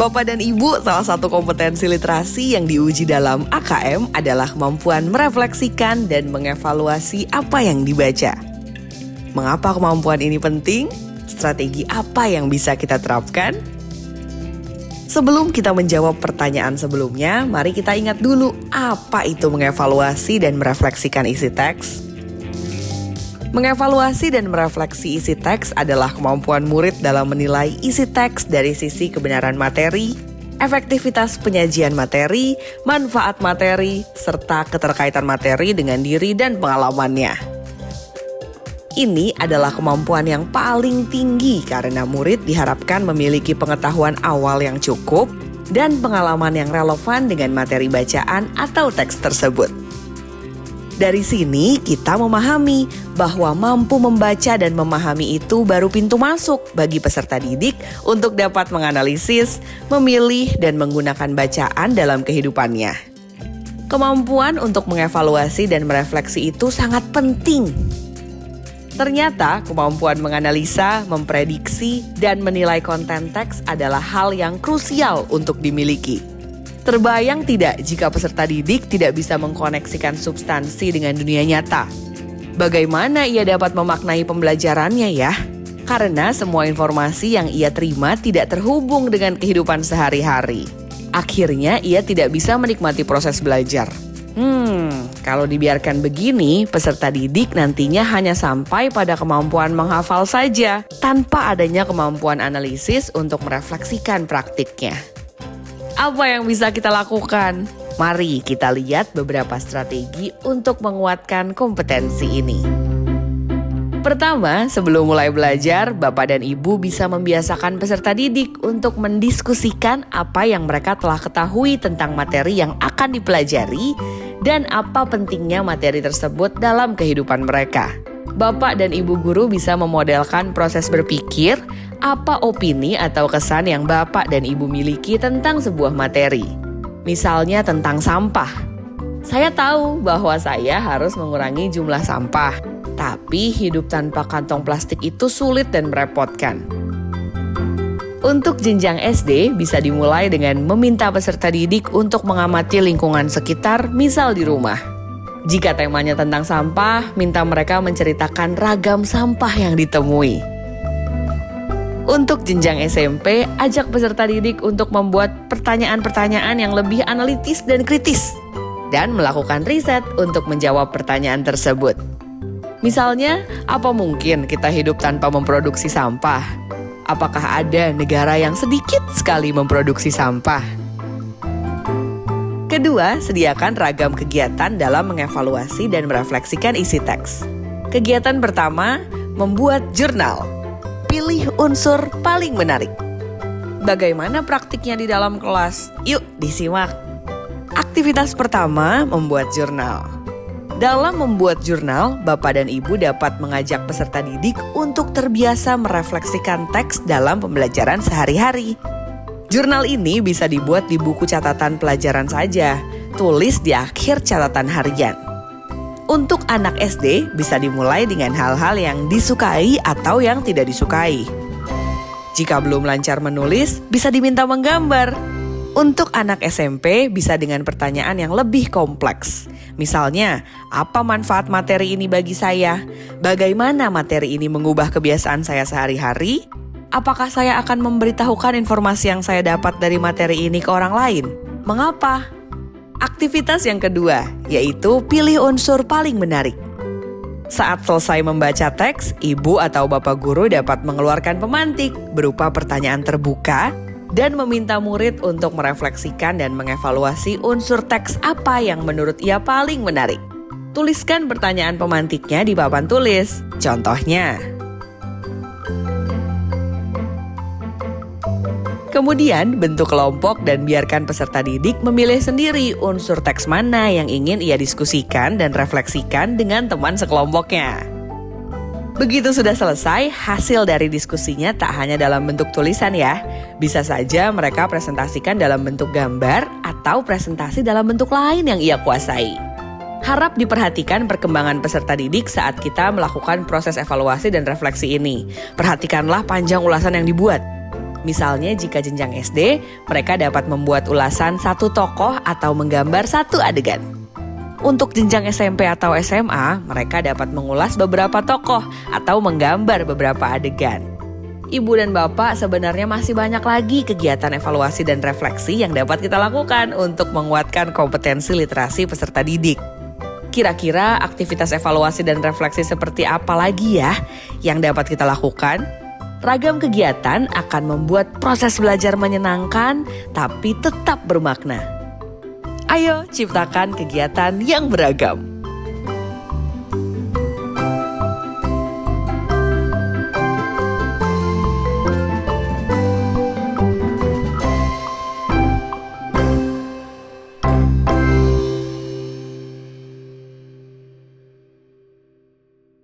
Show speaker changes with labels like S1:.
S1: Bapak dan Ibu, salah satu kompetensi literasi yang diuji dalam AKM adalah kemampuan merefleksikan dan mengevaluasi apa yang dibaca. Mengapa kemampuan ini penting? Strategi apa yang bisa kita terapkan? Sebelum kita menjawab pertanyaan sebelumnya, mari kita ingat dulu apa itu mengevaluasi dan merefleksikan isi teks. Mengevaluasi dan merefleksi isi teks adalah kemampuan murid dalam menilai isi teks dari sisi kebenaran materi, efektivitas penyajian materi, manfaat materi, serta keterkaitan materi dengan diri dan pengalamannya. Ini adalah kemampuan yang paling tinggi karena murid diharapkan memiliki pengetahuan awal yang cukup dan pengalaman yang relevan dengan materi bacaan atau teks tersebut. Dari sini kita memahami bahwa mampu membaca dan memahami itu baru pintu masuk bagi peserta didik untuk dapat menganalisis, memilih, dan menggunakan bacaan dalam kehidupannya. Kemampuan untuk mengevaluasi dan merefleksi itu sangat penting. Ternyata kemampuan menganalisa, memprediksi, dan menilai konten teks adalah hal yang krusial untuk dimiliki. Terbayang tidak jika peserta didik tidak bisa mengkoneksikan substansi dengan dunia nyata? Bagaimana ia dapat memaknai pembelajarannya ya? Karena semua informasi yang ia terima tidak terhubung dengan kehidupan sehari-hari. Akhirnya ia tidak bisa menikmati proses belajar. Kalau dibiarkan begini, peserta didik nantinya hanya sampai pada kemampuan menghafal saja, tanpa adanya kemampuan analisis untuk merefleksikan praktiknya. Apa yang bisa kita lakukan? Mari kita lihat beberapa strategi untuk menguatkan kompetensi ini. Pertama, sebelum mulai belajar, Bapak dan Ibu bisa membiasakan peserta didik untuk mendiskusikan apa yang mereka telah ketahui tentang materi yang akan dipelajari dan apa pentingnya materi tersebut dalam kehidupan mereka. Bapak dan Ibu guru bisa memodelkan proses berpikir, apa opini atau kesan yang Bapak dan Ibu miliki tentang sebuah materi. Misalnya tentang sampah. Saya tahu bahwa saya harus mengurangi jumlah sampah, tapi hidup tanpa kantong plastik itu sulit dan merepotkan. Untuk jenjang SD bisa dimulai dengan meminta peserta didik untuk mengamati lingkungan sekitar, misal di rumah. Jika temanya tentang sampah, minta mereka menceritakan ragam sampah yang ditemui. Untuk jenjang SMP, ajak peserta didik untuk membuat pertanyaan-pertanyaan yang lebih analitis dan kritis, dan melakukan riset untuk menjawab pertanyaan tersebut. Misalnya, apa mungkin kita hidup tanpa memproduksi sampah? Apakah ada negara yang sedikit sekali memproduksi sampah? Kedua, sediakan ragam kegiatan dalam mengevaluasi dan merefleksikan isi teks. Kegiatan pertama, membuat jurnal. Pilih unsur paling menarik. Bagaimana praktiknya di dalam kelas? Yuk disimak. Aktivitas pertama, membuat jurnal. Dalam membuat jurnal, Bapak dan Ibu dapat mengajak peserta didik untuk terbiasa merefleksikan teks dalam pembelajaran sehari-hari. Jurnal ini bisa dibuat di buku catatan pelajaran saja, tulis di akhir catatan harian. Untuk anak SD, bisa dimulai dengan hal-hal yang disukai atau yang tidak disukai. Jika belum lancar menulis, bisa diminta menggambar. Untuk anak SMP, bisa dengan pertanyaan yang lebih kompleks. Misalnya, apa manfaat materi ini bagi saya? Bagaimana materi ini mengubah kebiasaan saya sehari-hari? Apakah saya akan memberitahukan informasi yang saya dapat dari materi ini ke orang lain? Mengapa? Aktivitas yang kedua, yaitu pilih unsur paling menarik. Saat selesai membaca teks, Ibu atau Bapak guru dapat mengeluarkan pemantik berupa pertanyaan terbuka dan meminta murid untuk merefleksikan dan mengevaluasi unsur teks apa yang menurut ia paling menarik. Tuliskan pertanyaan pemantiknya di papan tulis. Contohnya, kemudian bentuk kelompok dan biarkan peserta didik memilih sendiri unsur teks mana yang ingin ia diskusikan dan refleksikan dengan teman sekelompoknya. Begitu sudah selesai, hasil dari diskusinya tak hanya dalam bentuk tulisan ya. Bisa saja mereka presentasikan dalam bentuk gambar atau presentasi dalam bentuk lain yang ia kuasai. Harap diperhatikan perkembangan peserta didik saat kita melakukan proses evaluasi dan refleksi ini. Perhatikanlah panjang ulasan yang dibuat. Misalnya jika jenjang SD, mereka dapat membuat ulasan satu tokoh atau menggambar satu adegan. Untuk jenjang SMP atau SMA, mereka dapat mengulas beberapa tokoh atau menggambar beberapa adegan. Ibu dan Bapak, sebenarnya masih banyak lagi kegiatan evaluasi dan refleksi yang dapat kita lakukan untuk menguatkan kompetensi literasi peserta didik. Kira-kira aktivitas evaluasi dan refleksi seperti apa lagi ya yang dapat kita lakukan? Ragam kegiatan akan membuat proses belajar menyenangkan tapi tetap bermakna. Ayo ciptakan kegiatan yang beragam.